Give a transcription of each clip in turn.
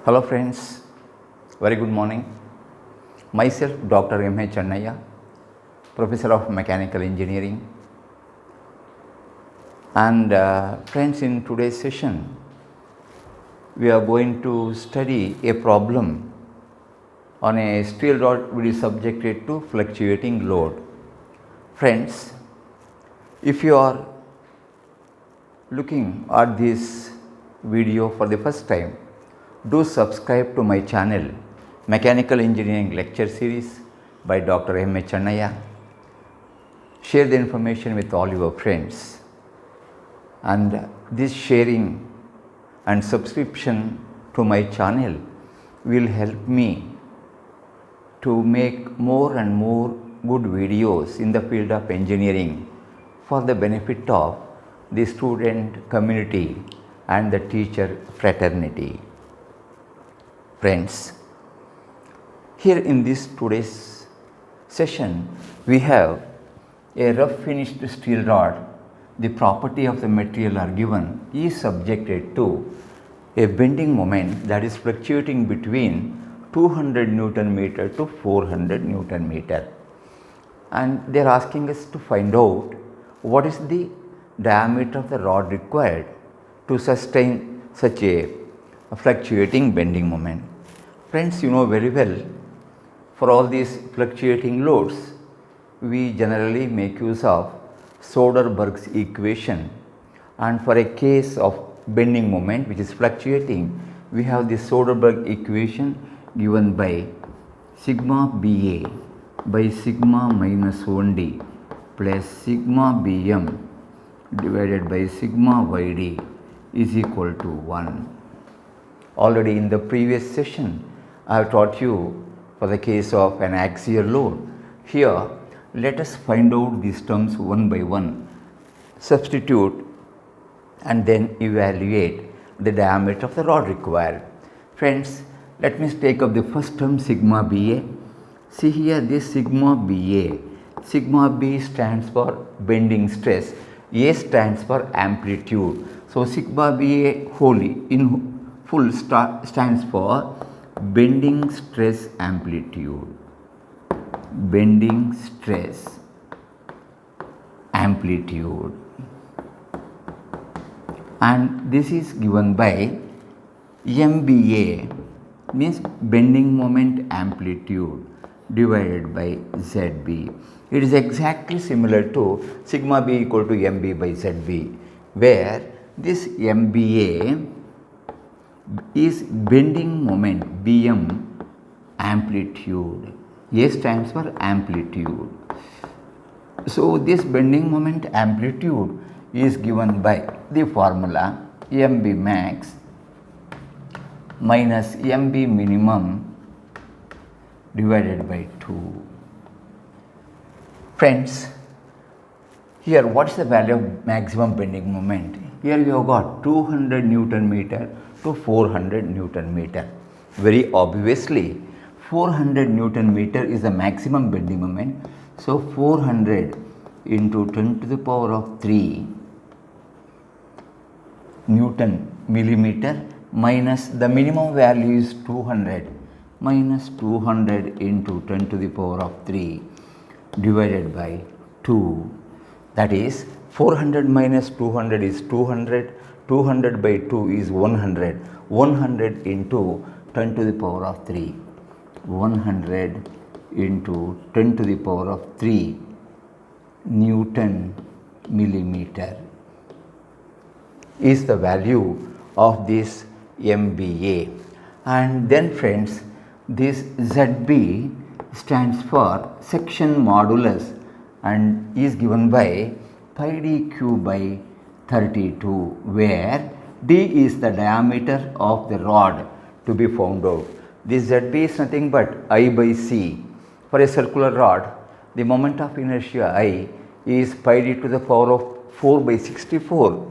Hello friends, very good morning. Myself Dr. M. H. Channaya, Professor of Mechanical Engineering. And friends, in today's session, we are going to study a problem on a steel rod which is subjected to fluctuating load. Friends, if you are looking at this video for the first time, do subscribe to my channel Mechanical Engineering Lecture Series by Dr. M. H. Channaya. Share the information with all your friends, and this sharing and subscription to my channel will help me to make more and more good videos in the field of engineering for the benefit of the student community and the teacher fraternity. Friends, here in this today's session, we have a rough finished steel rod. The property of the material are given is subjected to a bending moment that is fluctuating between 200 Newton meter to 400 Newton meter. And they are asking us to find out what is the diameter of the rod required to sustain such a fluctuating bending moment. Friends, you know very well, for all these fluctuating loads, we generally make use of Soderberg's equation, and for a case of bending moment which is fluctuating, we have the Soderberg equation given by sigma BA by sigma minus 1D plus sigma BM divided by sigma YD is equal to 1. Already in the previous session, I have taught you for the case of an axial load. Here, let us find out these terms one by one, substitute and then evaluate the diameter of the rod required. Friends, let me take up the first term, sigma BA. See here, this sigma BA. Sigma B stands for bending stress. A stands for amplitude. So, sigma BA wholly in full stands for bending stress amplitude. Bending stress amplitude, and this is given by MBA, means bending moment amplitude divided by ZB. It is exactly similar to sigma B equal to MB by ZB, where this MBA is bending moment BM amplitude. A stands for amplitude. So, this bending moment amplitude is given by the formula MB max minus MB minimum divided by 2. Friends, here what is the value of maximum bending moment? Here we have got 200 Newton meter to 400 Newton meter. Very obviously, 400 Newton meter is the maximum bending moment. So, 400 into 10 to the power of 3 Newton millimeter minus the minimum value is 200 minus 200 into 10 to the power of 3 divided by 2. That is 400 minus 200 is 200, 200 by 2 is 100, 100 into 10 to the power of 3. 100 into 10 to the power of 3 Newton millimeter is the value of this MBA. And then friends, this ZB stands for section modulus and is given by pi d cube by 32, where d is the diameter of the rod to be found out. This ZB is nothing but I by C. For a circular rod, the moment of inertia I is pi d to the power of 4 by 64,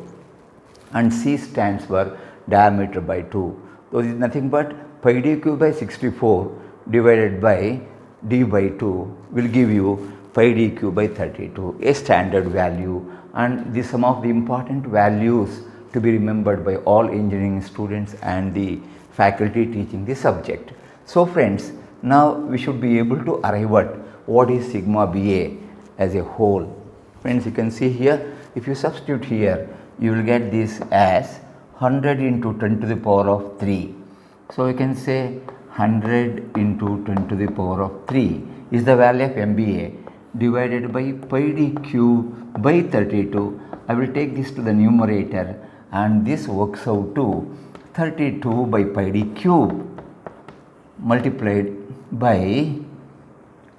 and C stands for diameter by 2. So, this is nothing but pi d cube by 64 divided by d by 2 will give you pi d cube by 32, a standard value, and the some of the important values to be remembered by all engineering students and the faculty teaching the subject. So friends, now we should be able to arrive at what is sigma BA as a whole. Friends, you can see here, if you substitute here, you will get this as 100 into 10 to the power of 3. So you can say 100 into 10 to the power of 3 is the value of MBA divided by pi d cube by 32. I will take this to the numerator and this works out to 32 by pi d cube multiplied by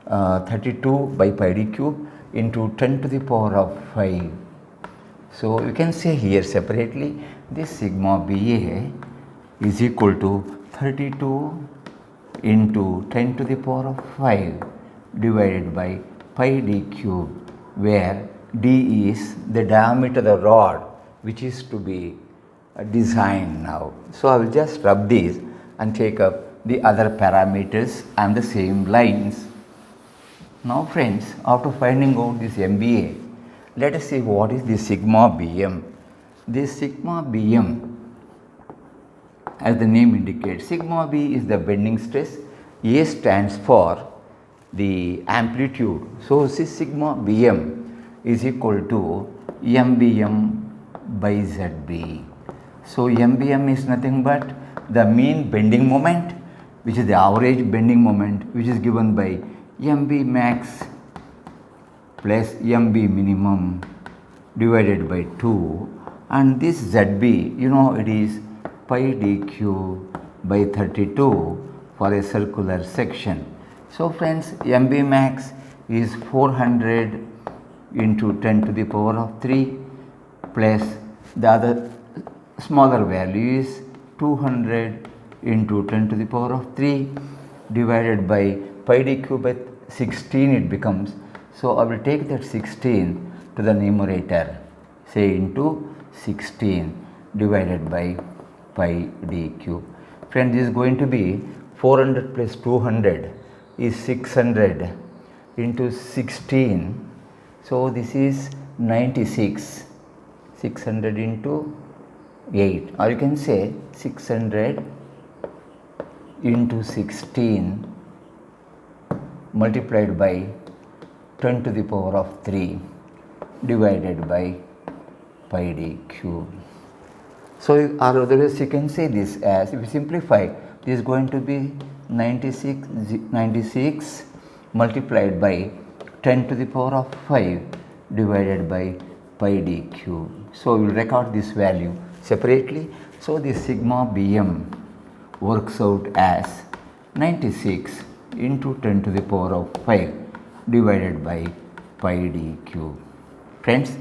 32 by pi d cube into 10 to the power of 5. So you can say here separately, this sigma BA is equal to 32 into 10 to the power of 5 divided by pi d cube, where d is the diameter of the rod which is to be designed now. So I will just rub these and take up the other parameters and the same lines. Now friends, after finding out this MBA, let us see what is the sigma BM. This sigma BM, as the name indicates, sigma B is the bending stress, A stands for the amplitude. So this sigma BM is equal to MBM by ZB. So MBM is nothing but the mean bending moment, which is the average bending moment, which is given by MB max plus MB minimum divided by 2, and this ZB, you know, it is pi d cube by 32 for a circular section. So friends, MB max is 400 into 10 to the power of 3 plus the other smaller value is 200 into 10 to the power of 3 divided by pi d cube by 16 it becomes. So I will take that 16 to the numerator, say into 16 divided by pi d cube. Friend, this is going to be 400 plus 200 is 600 into 16. So this is 96. 600 into 8, or you can say 600 into 16 multiplied by 10 to the power of 3 divided by pi d cube. So or otherwise you can say this as, if you simplify, this is going to be 96 multiplied by 10 to the power of 5 divided by pi d cube. So we will record this value separately. So the sigma BM works out as 96 into 10 to the power of 5 divided by pi d cube. Friends,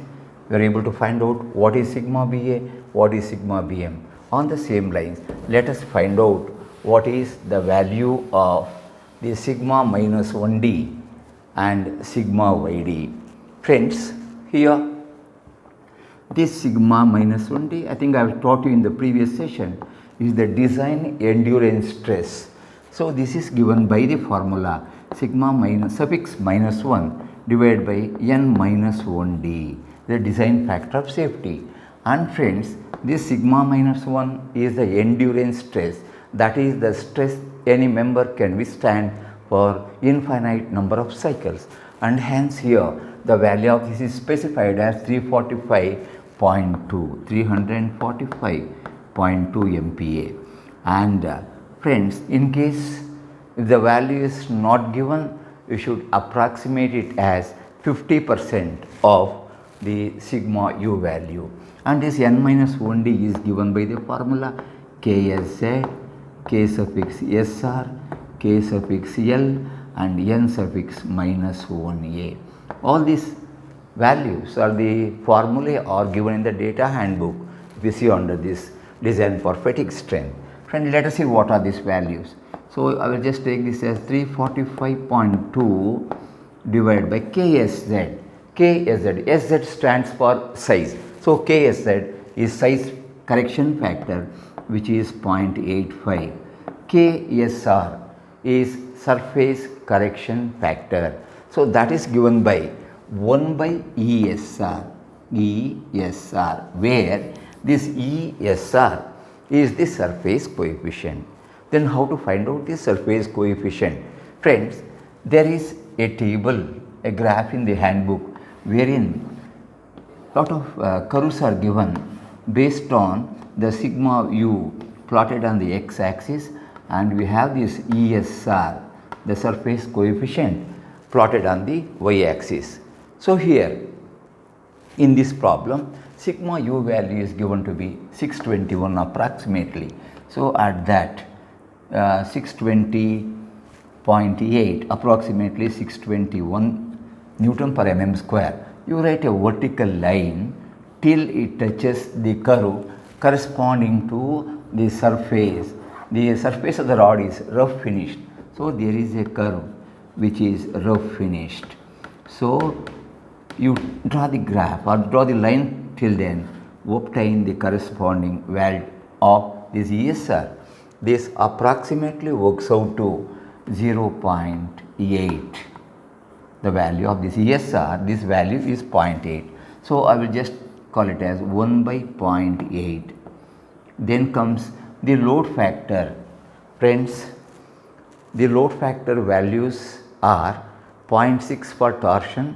we are able to find out what is sigma BA, what is sigma BM. On the same lines, let us find out what is the value of the sigma minus 1D and sigma YD. Friends, here this sigma minus 1D, I think I have taught you in the previous session, is the design endurance stress. So this is given by the formula sigma minus suffix minus 1 divided by n minus 1D, the design factor of safety. And friends, this sigma minus 1 is the endurance stress, that is the stress any member can withstand for infinite number of cycles, and hence here the value of this is specified as 345.2 MPa. And friends, in case if the value is not given, you should approximate it as 50% of the sigma u value, and this n minus 1D is given by the formula KSZ, K suffix SR, K suffix L and n suffix minus 1A. All these values or the formulae are given in the data handbook, if you see under this design for fatigue strength. Friend, let us see what are these values. So I will just take this as 345.2 divided by KSZ. KSZ, SZ stands for size. So KSZ is size correction factor, which is 0.85. KSR is surface correction factor. So that is given by 1 by ESR, where This ESR is the surface coefficient. Then how to find out the surface coefficient? Friends, there is a table, a graph in the handbook wherein lot of curves are given based on the sigma u plotted on the x axis, and we have this ESR, the surface coefficient, plotted on the y axis. So here in this problem, sigma u value is given to be 621 approximately. So at that 620.8, approximately 621 Newton per mm square, you write a vertical line till it touches the curve corresponding to the surface. The surface of the rod is rough finished. So there is a curve which is rough finished. So you draw the graph or draw the line till then, obtain the corresponding value of this ESR. This approximately works out to 0.8. The value of this ESR, this value is 0.8. So I will just call it as 1 by 0.8. Then comes the load factor. Friends, the load factor values are 0.6 for torsion,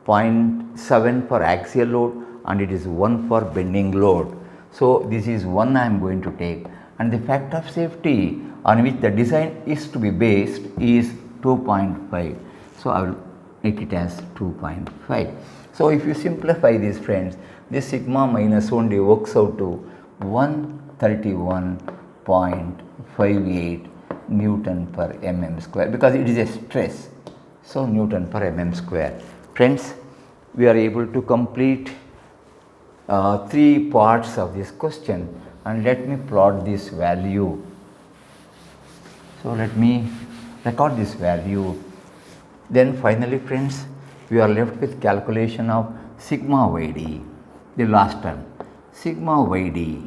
0.7 for axial load, and it is 1 for bending load. So this is 1 I am going to take, and the factor of safety on which the design is to be based is 2.5. So I will make it as 2.5. So if you simplify this, friends, this sigma minus 1 works out to 131.58 Newton per mm square, because it is a stress. So Newton per mm square. Friends, we are able to complete 3 parts of this question, and let me plot this value. So let me record this value. Then finally, friends, we are left with calculation of sigma yd, the last term. Sigma yd,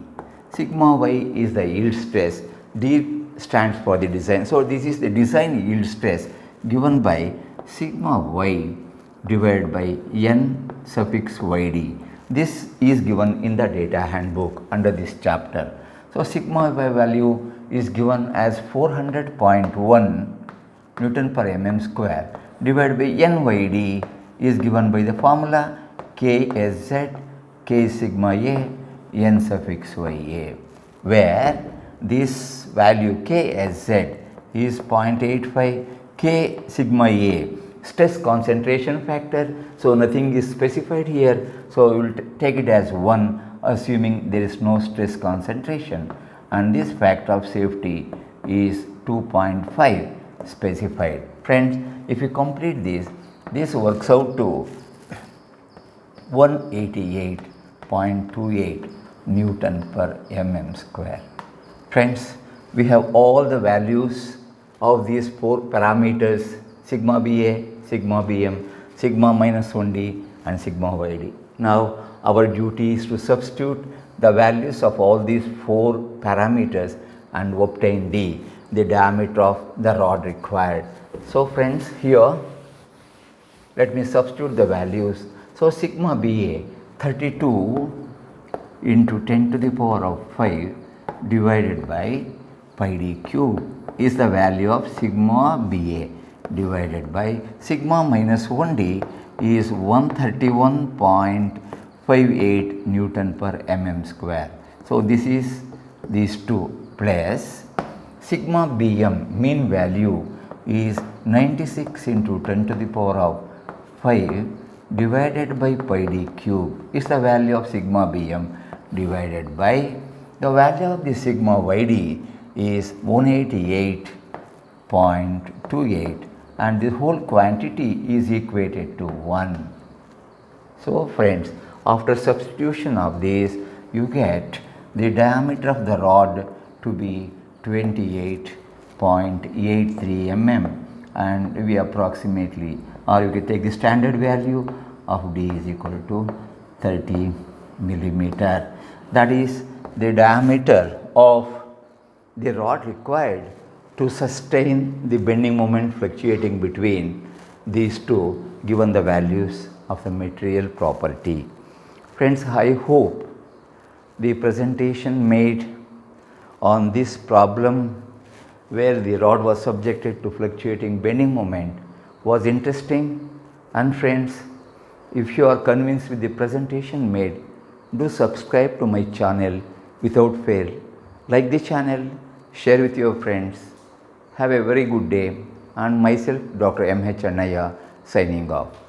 sigma y is the yield stress, d stands for the design. So this is the design yield stress given by sigma y divided by n suffix yd. This is given in the data handbook under this chapter. So sigma y value is given as 400.1 Newton per mm square divided by NYD is given by the formula KSZ K sigma A N suffix YA, where this value KSZ is 0.85, K sigma A stress concentration factor, so nothing is specified here, so we will take it as 1 assuming there is no stress concentration, and this factor of safety is 2.5 specified. Friends, if you complete this works out to 188.28 Newton per mm square. Friends, we have all the values of these 4 parameters: sigma BA, sigma BM, sigma minus 1D, and sigma YD. Now our duty is to substitute the values of all these 4 parameters and obtain D, the diameter of the rod required. So friends, here let me substitute the values. So sigma BA 32 into 10 to the power of 5 divided by pi d cube is the value of sigma BA, divided by sigma minus 1D is 131.58 Newton per mm square. So this is these two, plus sigma BM mean value is 96 into 10 to the power of 5 divided by pi d cube is the value of sigma BM, divided by the value of the sigma YD is 188.28, and the whole quantity is equated to 1. So friends, after substitution of this, you get the diameter of the rod to be 28.83 mm, and we approximately, or you can take the standard value of D is equal to 30 millimeter. That is the diameter of the rod required to sustain the bending moment fluctuating between these two, given the values of the material property. Friends, I hope the presentation made on this problem where the rod was subjected to fluctuating bending moment was interesting. And friends, if you are convinced with the presentation made, do subscribe to my channel without fail. Like the channel, share with your friends. Have a very good day, and myself Dr. M. H. Annaya signing off.